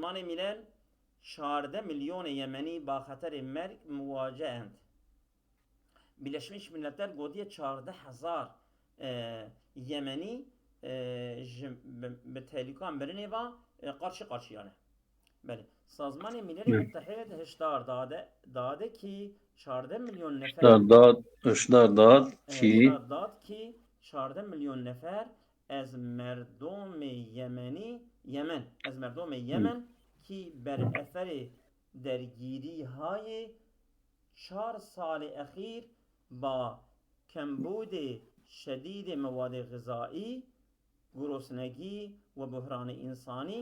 Mani Milal 14 milyon Yemeni ba xeterê merg muwacehend. Birleşmiş Milletler godiye 14,000 Yemeni bi tehlikan birinê ve karşı karşıyane. Beli. Sazman Milli Müttehid hişdar dade ki 14 milyon nefer هشدار داد کی hişdar dad ki 14 milyon nefer ez merdom Yemen ki ber eferi dergiri hay 4 sal اخیر با کمبود شدید مواد غذایی گرسنگی و بحران انسانی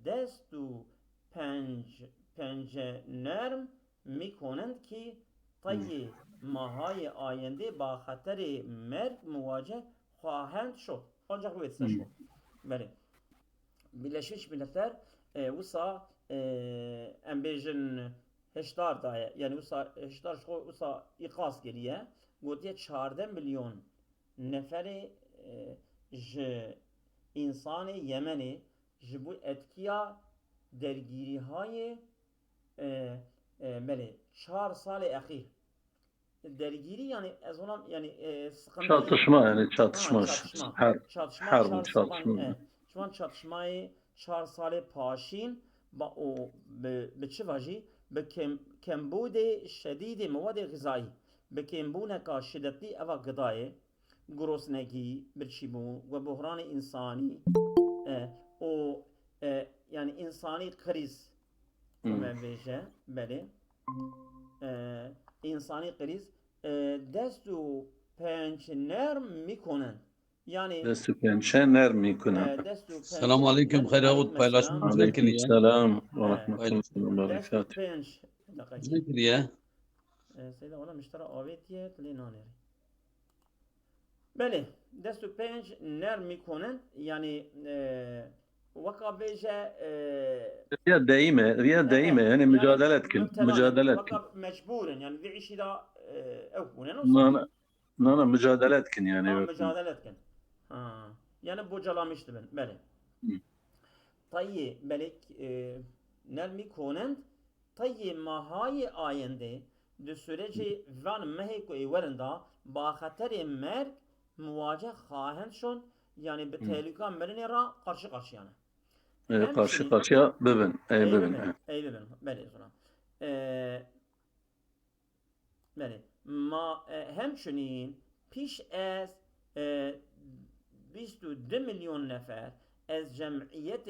دست و پنج نرم میکنند که طی ماهای آینده با خطر مرگ مواجه خواهند شد. Ancak bu etsa şu. Böyle. Birleşmiş Milletler usa embejin heştar daye yani usa heştar şu usa ikaz geriye gotiye 14 milyon neferi insanı Yemen'i ji bu etkiya dergiri های bele 4 sal اخیر dergiri yani ezonam yani sıkıntı çatışma yani çatışma çatışma çatışma harbi çatışma şu an çatışmayı 4 sal paşin ba o به چه وجه به کمبود شدید مواد غذایی به کمبونک شدتی اوا غذای گرسنگی برچیبون و بحران انسانی o yani insani kriz meveje beli insani kriz destu pençner mikonen yani دست pençener میکنن destu Selamun aleyküm. Hayır Davut paylaşım aleyküm zikir ya. selam ve rahmetullahi ve destu berekatuhu penç Zikir ya. Seyda ona müştera avetiye linaneri beli destu penç ner mikonen yani vaka beje riya değme yani mücadele etkin mücadele etkin vaka mecburen yani bir işi da evkunen nana mücadele etkin yani mücadele etkin yani bocalamıştı ben beli tayyi belik nermi konend tayyi mahayi ayende de süreci van mehikoy verenda ba hateri merg muvace khahend şon yani bir tehlike birine ra karşı karşıya karşı karşıya bibin bibin beli sonra beli ma hemçinin piş ez 22 milyon nefer از جمعیت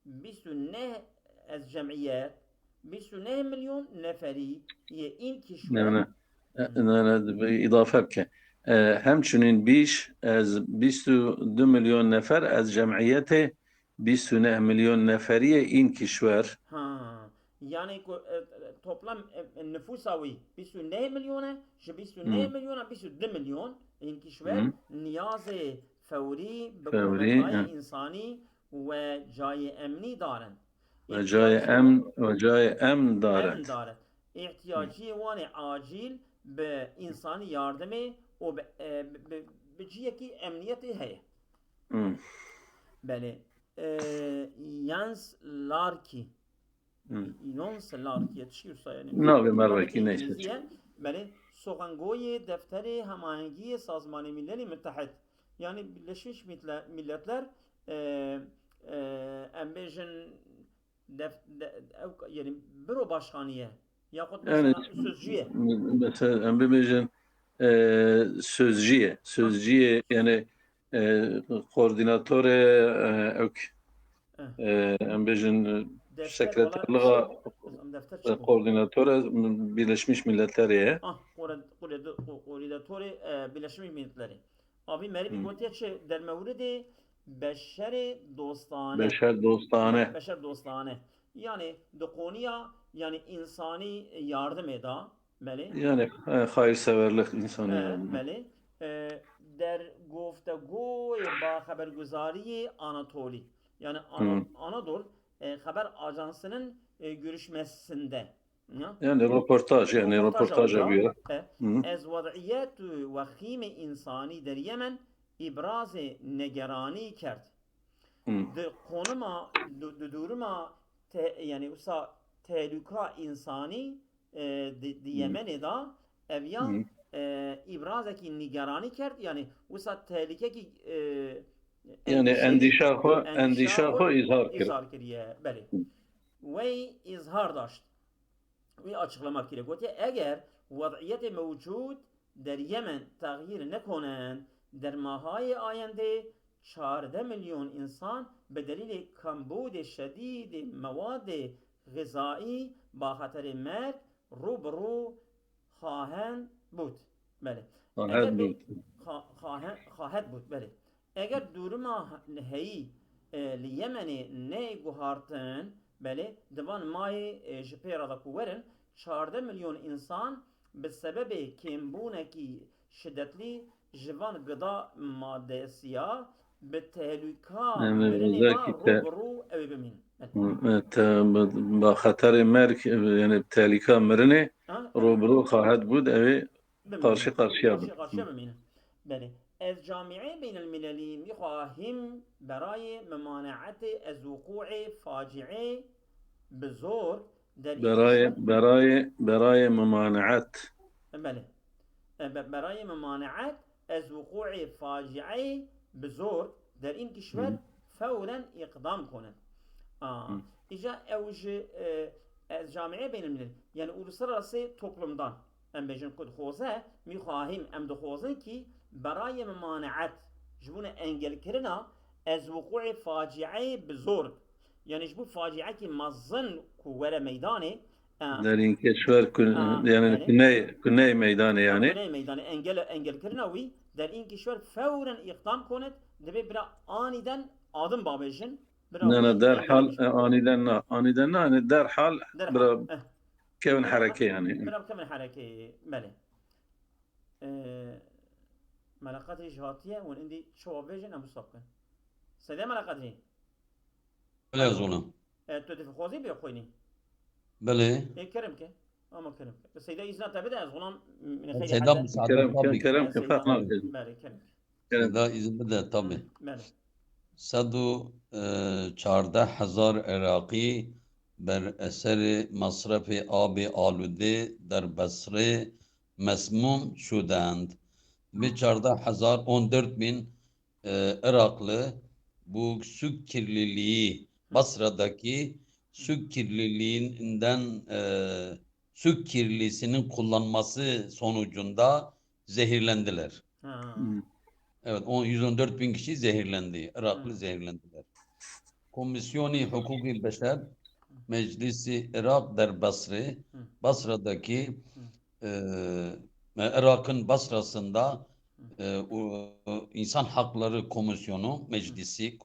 29 از جمعیت 29 milyon neferi این کشور ne idafe bke hemçinin biş az 22 milyon nefer az cemiyete 29 milyon neferiye in kişver yani toplam nüfusavi 29 milyona 29 milyona 22 milyon in kişver niyazı فوری به کمک‌های انسانی و جای امنی دارند و جای امن دارد احتیاجی وان عاجل به انسانی یاردمه و به جیه کی امنیتی هست بله یانس لارکی yetişiyorsa yani ne merveki neyse bale soğangoye defteri hemayengi Sazman-ı Milli Müttehid yani Birleşmiş Milletler embejin yani büro başkanıya yahut mesela sözcüye mesela embejin sözcüye yani koordinatör embejin sekreterliğe koordinatör Birleşmiş Milletler'e koordinatör Birleşmiş Milletler'e abi meri bir gotiye çe der mevridi beşer dostane yani dokoniya yani insani yardım eda beli yani hayırseverlik insani yardım beli der گفتگو با خبرگزاری Anatoli yani Anadolu haber ajansının görüşmesinde yani röportaj yapıyor. از وضعیت وخیم انسانی در یمن ابراز نگرانی کرد de konuma de duruma yani usa tehlika insani di Yemen'e da evya ibrazeki nigarani kert yani usa tehlike ki Yani endişahı izhar kir. izhar kiriye beli ve izhar daşt ve açıklama kiriye gote eğer vaziyeti mevcut der Yemen tağyir nekonen der mahay ayende 14 milyon insan به دلیل کمبود شدید مواد غذایی با خطر مرگ روبرو خواهند بود بله خواهد بود بله اگر duruma هی لیمن نه گوهارتن بله دوان مای جپیرا دا کوورن 14 milyon insan به سبب کمبونکی شدتلی جوان گدا ماده سیاه به تهلوکا روبرو اوی بمین با خطر مرگ یعنی تهلوکا مرنه روبرو خواهد بود اوی قارشیه بمین بله از جامعه بین المللی میخواهیم برای ممانعت از وقوع فاجعه بزرگ در برای ممانعت بله برای ممانعت از وقوع فاجعه بزرگ در این کشور فورا اقدام کنند. İca evci az camiye beynelmilel yani uluslararası toplumdan em bejin kod xoze mikhahim em de xozin ki beraye memaneat jbuna engel kirina az vuku'i faci'e bizorg yani bu facia ki mazzın kuvvere meydane در این کشور یعنی کنه میدان yani کنه میدان engel kirina وی در این کشور فورا اقدام کند دبی برا aniden adım babejin نه derhal aniden ne yani derhal kevin hareke yani برا kevin hareke bale ملاقات جهاتية وان عندي شو فيجن ابو ساكن سيدا ملاقات هي بله زونا تو تفي خوزي بي خويني بله كرم كي اما كرم بس سيدا اذا تبدا غلام من خير سيدا مساعدة طبي كرم بله كرم سيدا izin bede tabi بله 114,000 عراقی بر اثر مصرف آب آلوده در بصره مسموم شدند ve 14,000 Iraklı bu su kirliliği Basra'daki su kirliliğinden su kirlisinin kullanması sonucunda zehirlendiler. Evet, 114.000 kişi zehirlendi. Iraklı zehirlendiler. Komisyoni Hukuki Beşer Meclisi Irak der Basri Basra'daki Irak'ın Basra'sında İnsan Hakları Komisyonu Meclisi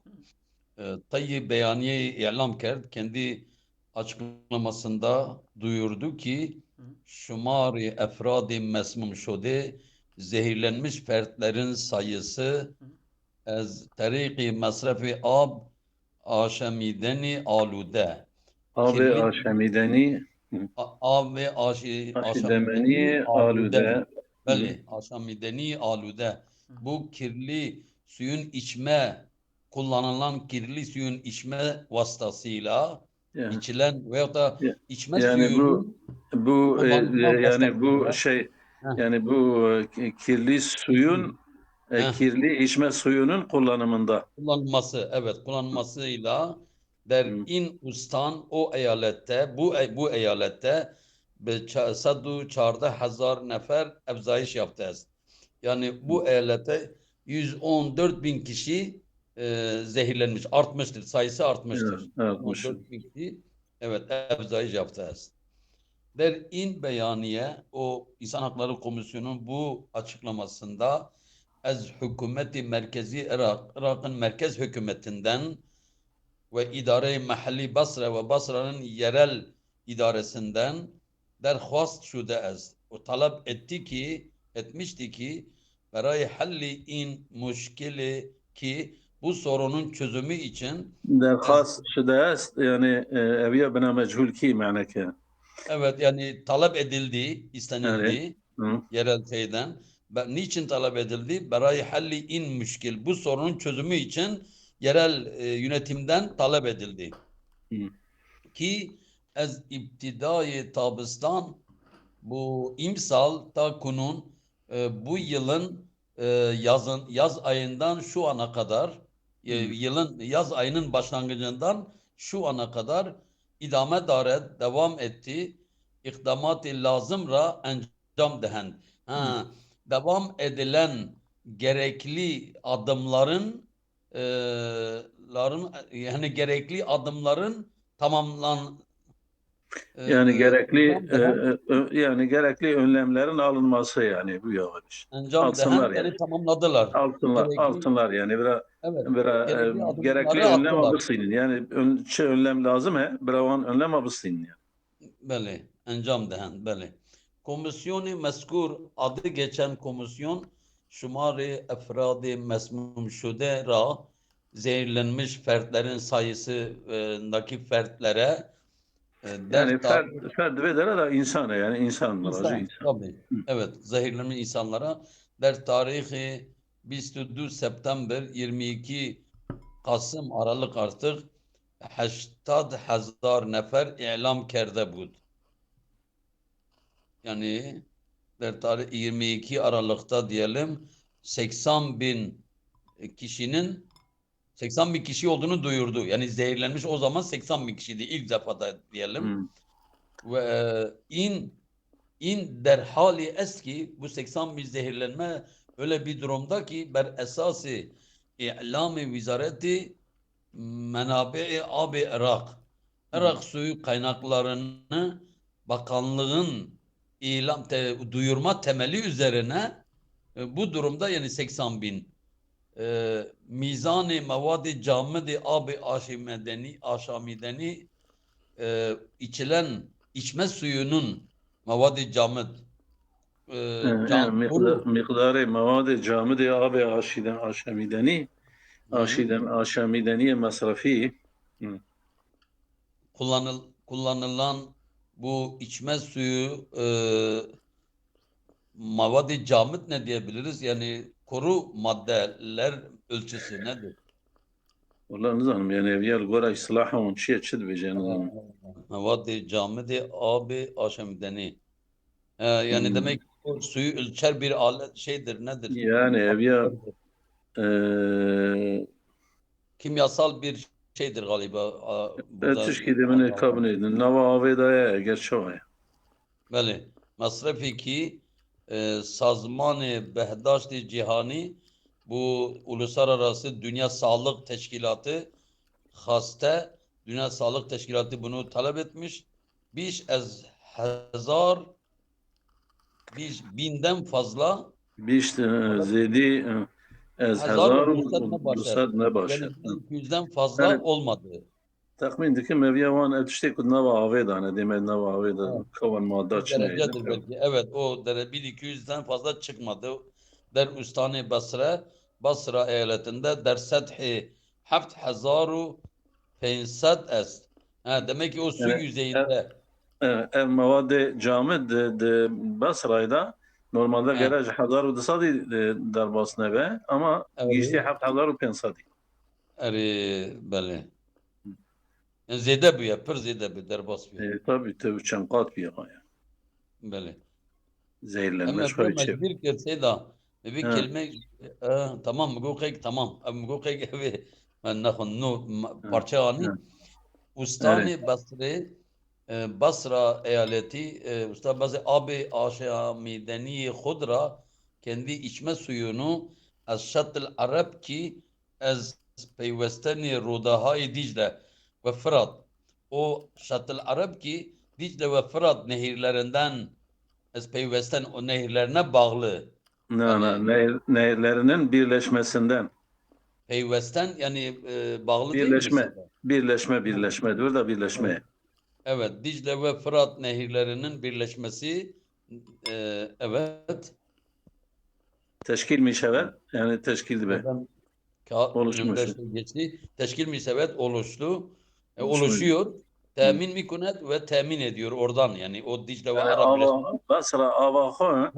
Tayyip Beyaniye ilan kerd. Kendi açıklamasında duyurdu ki şumari efradi mesmum şode zehirlenmiş fertlerin sayısı az tariki masrafi ab aşamideni alude aşamideni alude beli aşamideni alude bu kirli suyun kullanılan kirli suyun içme vasıtasıyla içilen veyahut da içme yani suyu bu yani bu şey yani bu kirli suyun kirli içme suyunun kullanılmasıyla der in ustan o eyalette bu eyalette 114,000 nefer evzayiş yaptı. Yani bu eyalette 114.000 kişi zehirlenmiş, artmıştır, sayısı artmıştır. 114.000 kişi evzayiş yaptı. Der in beyaniye o İnsan Hakları Komisyonu'nun bu açıklamasında az hükümeti merkezi Irak'ın merkez hükümetinden ve idare mahalli Basra ve Basra'nın yerel idaresinden derhwast şude az. O talep etmişti ki برای حل این مشکلی ki bu sorunun çözümü için derhwast şude az yani eviye bina mechul ki manake. Evet yani talep edildi, istenildi yerel şeyden. Niçin talep edildi? Berayı halli in müşkil. Bu sorunun çözümü için yerel yönetimden talep edildi. Hı. Ki ez iptidai tabistan bu imsal ta kunun bu yılın yaz ayından şu ana kadar yılın yaz ayının başlangıcından şu ana kadar idame daret devam etti. İkdamat-ı lazım ra encam dehend. Devam edilen gerekli adımların yani gerekli adımların tamamlan Yani gerekli encam dehen yani gerekli önlemlerin alınması yani bu yavaş. encam Alsınlar dehen yani. yani tamamladılar. Gerekli Alsınlar yani evet gerekli gerekli adımları önlem attılar. alısın. Yani önlem lazım bravan önlem alısın yani. Bele, encam dehen, bele. Komisyonu meskur adı geçen komisyon şumarı efradı mesmum şude ra zehirlenmiş fertlerin sayısındaki fertlere Yani der tarih ferd ve da insan yani insanlar acı insan insan. tabii. Evet, zehirlenmiş insanlara der tarihi 24 September 22 Kasım Aralık artık 80,000 nefer ilam kerde bud. Yani der tarih 22 Aralık'ta diyelim 80.000 kişinin 80.000 kişi olduğunu duyurdu. Yani zehirlenmiş o zaman 80.000 kişiydi ilk defada diyelim. Hı. Ve in der hali eski bu 80.000 zehirlenme öyle bir durumda ki ber esası i'lam-ı vizareti menabe-i ab-ı Irak. Irak suyu kaynaklarını bakanlığın duyurma temeli üzerine bu durumda yani 80.000 mizan-ı mevadi camid-i ab-ı aşamideni içilen içme suyunun mevadi camid kuru Miktarı mevade camide abi aşamideni masrafi. Hı. kullanılan bu içme suyu mevadi camid ne diyebiliriz? Yani kuru maddeler ölçüsü nedir? والله نظام يعني evvel gora islahın şey çid bejen. Mevadi camidi abi aşamideni. Yani demek o suyu ölçer bir alet şeydir nedir? Yani evvel Kimyasal bir şeydir galiba. Burada Türkiye'de kabul edin. Nava avedaya gerçeğe. Bəli. Masrafı ki Sazman-ı Behdaşt-ı Cihani bu Uluslararası Dünya Sağlık Teşkilatı haste Dünya Sağlık Teşkilatı bunu talep etmiş. Hezar binden fazla Biş zedi az Hezar hazar ve dusad ne başar. dusad ne başar. Yani 1200'den fazla Yani olmadı. tahmin dikim evvel van etişte kud nava aveda ne demek nava aveda kavan madde Bir çineydi. derecedir belki. Evet o 1200'den fazla çıkmadı. Der Ustani Basra eyaletinde der sethi 7500 est. Demek ki o su Yani yüzeyinde ev mevade camid de Basra'da normalde he, garaj hazar ve dusadi derbasne ve ama geçti evet, 7500. beli. Yani zede bu ya, pır zede bu, derbas bu. Tabii çen kat bir yani. Beli. Ama Zehirlenme bro şöyle şey. mecbur kerse da bir Ha, kelime tamam mugukek tamam. Mugukek evi ben nahun no ha, parça ani. ha. Evet. Ustani Basra eyaleti Usta bazı abi aşamideni khudra kendi içme suyunu az şatl Arap ki az peywesteni Rudahay Dicle ve Fırat o şatl Arap ki Dicle ve Fırat nehirlerinden az peyvesten o nehirlerine bağlı yani Nehirlerinin birleşmesinden. peyvesten yani bağlı değil mi Birleşme. size? Birleşme. Dur da birleşme. Evet, Dicle ve Fırat nehirlerinin birleşmesi, evet. Teşkil mi şevet? Yani teşkil be. Ben Oluşmuş. önümde şey geçti. Teşkil müsevet oluştu, Oluşmuş. oluşuyor. Temin mikunet ve temin ediyor oradan yani o Dicle ve Yani Arap birleşmesi. Basra avahı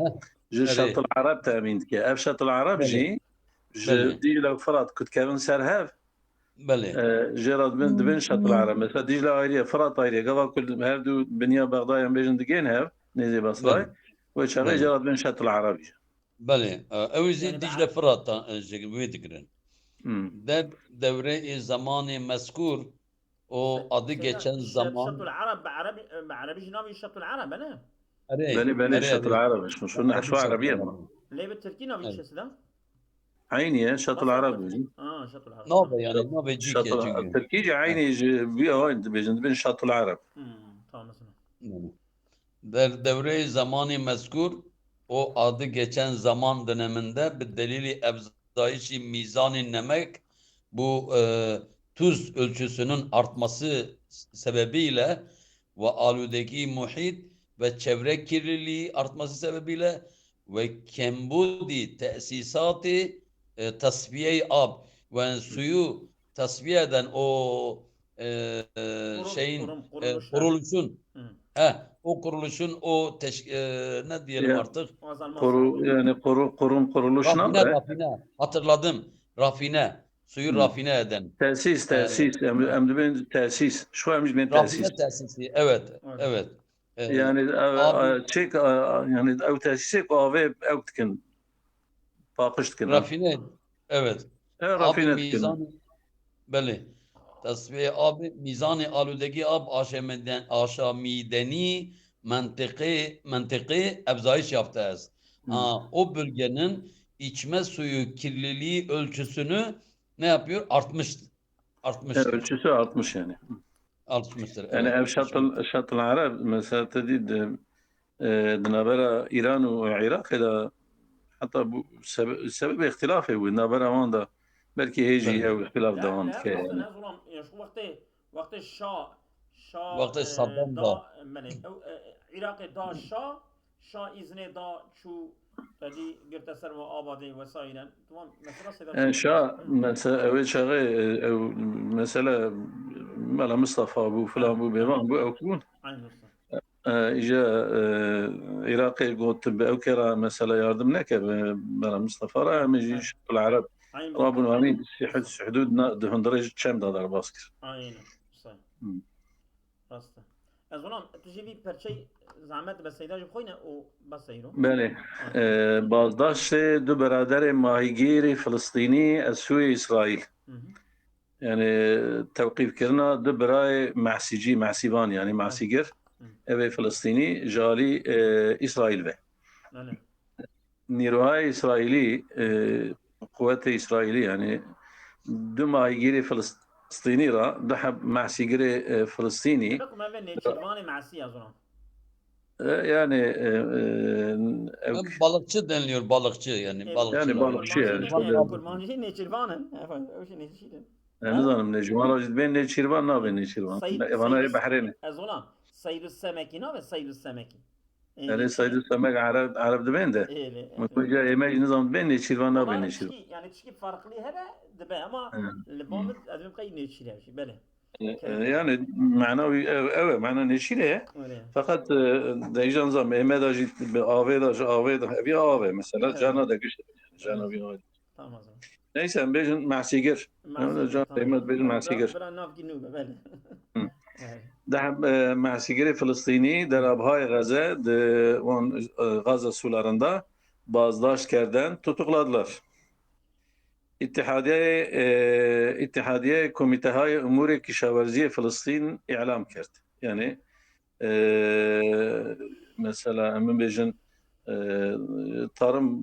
ji Heh, şatıl Arap temin ki. Ev şatıl Arap Beli, ji beli. Dicle Fırat kut kevin serhev بله جراد بن دبن شط العرب مثلا دجله ayrıya Fırat ayrıya gava kul her du benya Bağday'ın bejin digin hev nezi basray ve çağrı Cerad bin şat العرب بله اوزی یعنی دیجله فرات وی دکرن در دوره زمان مذکور o adı geçen zaman شط العرب بعربي جنابي شط العرب أنا بني شط العرب مش شو عربية ليه بالتركي نابي Evet. شو ده؟ عيني شط العرب شط العرب نابه yani nabe شط cike çünkü. تركيجي عيني بيا وايد بين شط العرب tamam mesela. Der devre zamanı mezkur o adı geçen zaman döneminde bir delili evzayişi mizan-ı nemek bu tuz ölçüsünün artması sebebiyle ve aludeki muhit ve çevre kirliliği artması sebebiyle ve kembudi tesisatı tasfiye ab ve suyu tasfiye eden o kuruluşun o kuruluşun o ne diyelim artık rafine hatırladım suyu rafine eden tesis emdibin tesis şu emmiş ben tesis rafine tesisi evet yani çek yani ev tesisi kahve ev tkin pakış tkin rafine evet rafine tkin mizan belli tasfiye abi mizan-ı aludegi ab aşamideni mantıkı evzayiş yaptı az. O bölgenin içme suyu kirliliği ölçüsünü ne yapıyor? Artmıştır. Ölçüsü artmış yani. Artmıştır. Yani ev şatıl Arap mesela tedid dinabera İran ve Irak da hatta bu sebebi ihtilafı bu dinabera manda belki heci ev ihtilaf devam ki yani. وقت الشاه وقت صدام دا عراق دا شاه إذن دا شو تدي قرتصر وآبادي وسائلا تمام مثلا شاه مثلا أول شغله أو مثلا ملا مصطفى أبو فلان أبو بيوان أبو أكون إجا عراقي قلت بأوكرا مثلا يردم لك ملا مصطفى راه مجيش العرب رابن واني حدود دهن درجة كم دادر باسكر. راسته از اونم تجيبي برشي زعمت بس سيداج خوينا و بس يرو بله بازداشت دو برادر ماهیگیر فلسطینی از سوی اسرائیل yani توقيف كرنا دو برای معسيبان yani معسيگر ev Filistini jali İsrail ve نیروهای İsraili قوات İsraili yani دو ماهیگیر فلسطینی را دحب معسيگر فلسطيني yani balıkçı deniliyor balıkçı yani balıkçı yani kurmancı neçirvanın ne zanım necman ben neçirvan ne ben neçirvan bana bahreyn azona sayr السمكي ne sayr السمكي yani sayr السمك Arap de ben de mutluca yemek nizam ben neçirvan ne ben neçirvan yani çıkıp farklı hebe de ama lebamı adım kay neçirvan böyle yani معنوي معنى نشيله فقط دايجان زعما امدا جيت آوه ابي آوه مثلا جانا da güçlü جانا بي tamam neyse bejin معسيگر جان احمد بجن معسيگر ده معسيگر فلسطيني در آبهای غزه غزه sularında bazdaşt kerden tutukladılar. İttihadiye Komitehay Umuri Kişavarziye Filistin ilan kerdi. Yani mesela emin bejin Tarım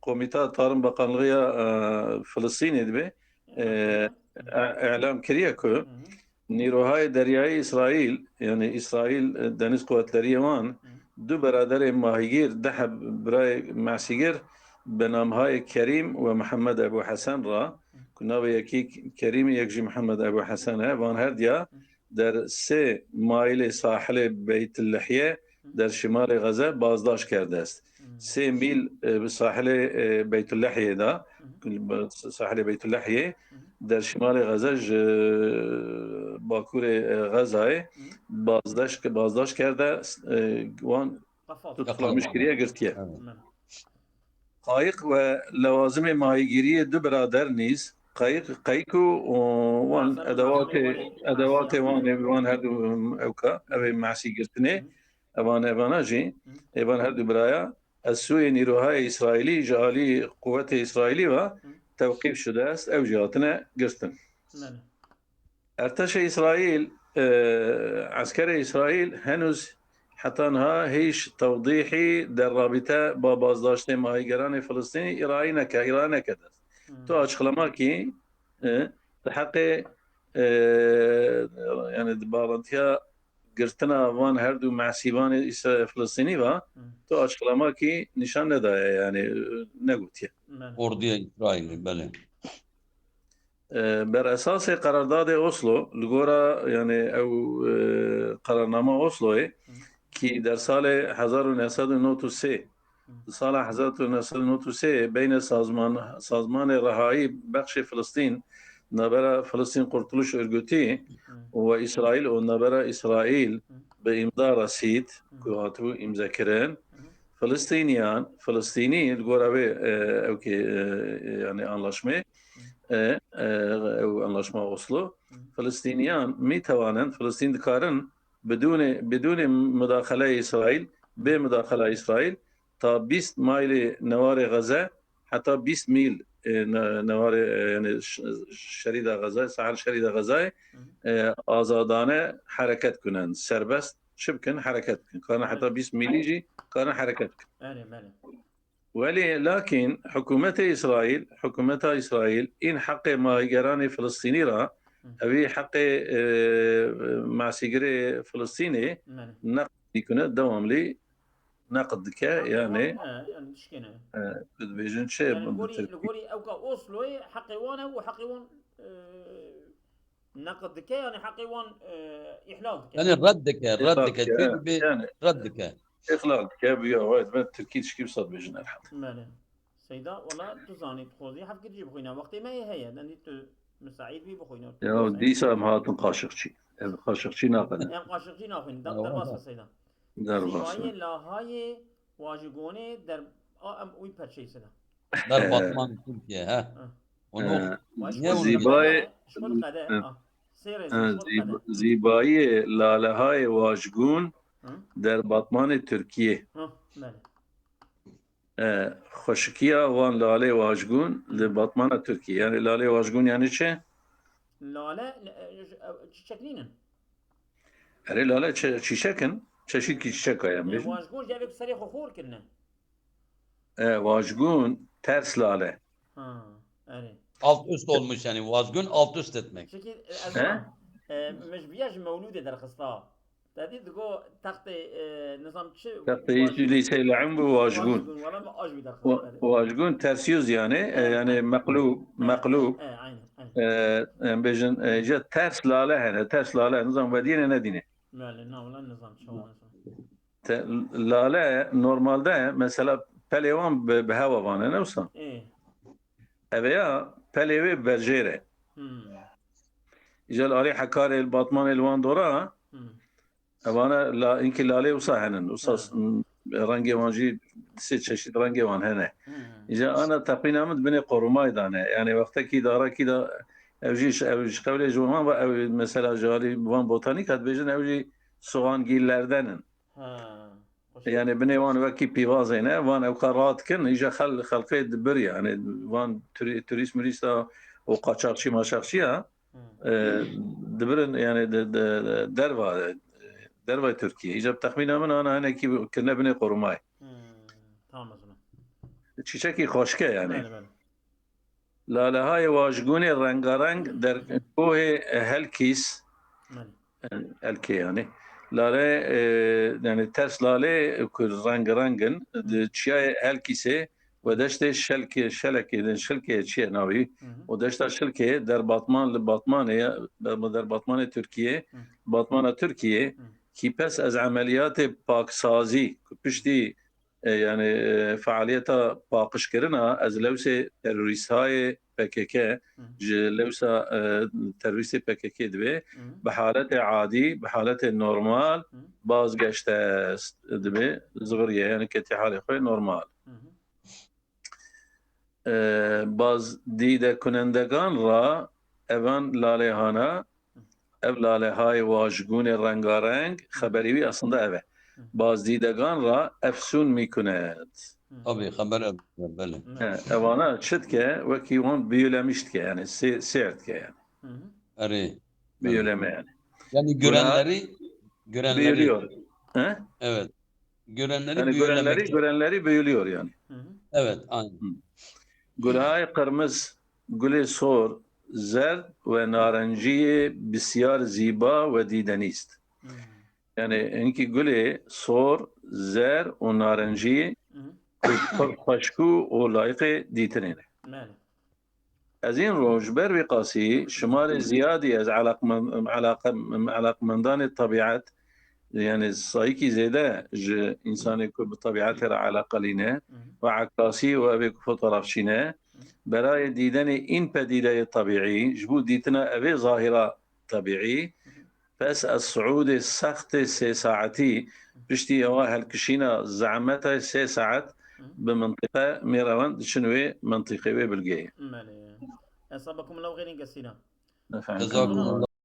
Komite Tarım Bakanlığı Filistin edbi ilan kiriye ki Nirohay Deryayı İsrail yani İsrail Deniz Kuvvetleri Yaman دو برادر ماهیگیر ده برای معسیگر به نامهای کریم و محمد ابو حسن را کنار یکی کریم یکی محمد ابو حسن ها وان هر دیا در سه مایل ساحل بیت اللحیه در شمال غزه بازداشت کرده است 3 میل به ساحل بیت اللحیه دا ساحل بیت اللحیه در شمال غزه باکور غزه بازداشت کرده وان tutuklamış geriye girtiye. Kayık ve levazım-ı mahigiriye dü birader niz قيكو وان ادوات وان هردو اوكا ابي معسي قرتني ابانا جي ابان هردو برايا السوي نيروهای اسرائيلي جالي قوات اسرائيلي و توقيف شداست او جاتنا قرتن ارتش اسرائيل عسكري اسرائيل هنوز حتى انها هيش توضيحي در رابطه با بازداشت ماهیگران فلسطینی ایران نکرده تو açıklama تحقق يعني بالانتيا قرتنا وان هردو معسيبان فلسطيني و تو açıklama نشان ندا يعني نقولتيا Orduya İsrail'i بله بر اساس قرارداد اوسلو لغورا يعني او قرارنامه اوسلو كي در سال 1993 سال 1993 بين سازمان رهایی بخش فلسطین نبرا فلسطین قرطلوش ارگوتی و اسرائیل و نبرا اسرائیل به امضا رسید که هاتو امضا کردن فلسطینی الگوراوی او که يعني anlaşma او anlaşma اوسلو فلسطینیان می توانند فلسطین دکارن بدون مداخله اسرائیل بمداخله اسرائیل تا 20 مایل نوار غزه حتی 20 میل نوار يعني شريد غزه ساحل شريد غزه آزادانه حرکت کنند سربست شبكن حركت كان حتى 20 ميل يجي كان حركت ولي لكن حكومة إسرائيل إن حق مهاجران فلسطيني را أبي حق معسكري فلسطيني نقد يكون دوام لي نقد كا يعني بيجن شيء لغوري اوكا اوسلو حقي وانا وحقي نقد كا يعني حقي وان احلال يعني ردك يعني ردك اخلال كابيا وايد ما التركيز كيف صار بيجن الحق ماله سيدا والله تزاني تخوزي حق تجيب خوينا وقت ما هي لاني مساعد بي بخوينا يا دي سام هات قاشقشي ناقل ام قاشقشي ناقل در باس سيدا زیبایی لاهای واژگونه در ام اوی پرچه سنا در بطمان ترکیه ها زیبایی لاله های واژگون در بطمان ترکیه خشکیه وان لاله واژگون در بطمان ترکیه یعنی لاله واژگون یعنی چه؟ لاله چیشکلینن اره لاله چیشکن؟ çeşit çiçek yani. Vaşgun cevap sarı xor kirne. Vaşgun ters lale. Ha, evet. Alt üst olmuş yani vaşgun alt üst etmek. Çünkü mecbiyaj mevlude der kısta. Dedi digo tahtı nizamçı. Tahtı lise il'am bu vaşgun. Vaşgun ters yüz yani yani maklub. Aynen. Bejin ters lale yani ters lale nizam vedine ne dine. Lale normalde mesela pelevan be hava vane ne olsa? Veya pelevi berjere. İcel ali hakar el batman elvan dora. Vana la inki lale olsa henin olsa rengi vanji se çeşit rengi van hene. İcel ana tapinamet beni koruma dane. Yani vaktaki dara ki da evci kavle juman ve mesela jali van botanik hat bejin evci soğangillerdenin. Yani beni van vaki pivazene van evkaratkin iyice halkı dibir yani van turist mürista o kaçakçı maşakçı ya dibirin yani derva Türkiye. İyice tahminen ana hani ki kine beni korumay. Tamam o zaman. Çiçeki hoşke yani. Lalehay vaşguni rengarenk der kohe helkis elke yani. Lale yani ters lale rengin çiğ helkise ve deşte şelke çiğ navi o deşte şelke der Batman Türkiye Batman Türkiye ki pes az ameliyatı paksazi pişti yani faaliyeta pakışkirina az levse teröristhay PKK لوسا ترويست PKK دبي بحالة عادي بحالة نورمال باز قشت دبي زغرية يعني كتي حالي خوي نورمال باز دیده کنندگان را اوان لاله هانا ev lale hay واژگون رنگارنگ خبری aslında eve باز دیدگان را افسون میکند Abi haber bele. evana çıt ke ve ki on büyülemişti ke yani sert ke yani Ari. büyüleme yani Yani görenleri büyülüyor. He? evet. Görenleri Yani büyülemek. görenleri büyülüyor yani. Evet, aynen. Gülhay kırmızı, gülü sor, zerd ve narenciye bisyar ziba ve dideniст. Yani inki gülü sor, zer ve narenciye خوشکو و لایق دیتنینه از این روجبر و قاسی شمار زیادی از علاقمندان طبیعت یعنی سایکی زیده انسانی که به طبیعت را علاقه لینه و عکاسی و ابی فوتوغرافچینه برای دیدن این پدیده طبیعی جبو دیتنا ابی ظاهره طبیعی پس از صعود سخت 3 ساعتی بشتی اواهل کشینا زعمتها 3 ساعت بمنطقة ميراوان شنوي منطقة بالجاية. أصابكم الله غير قسينا. جزاكم الله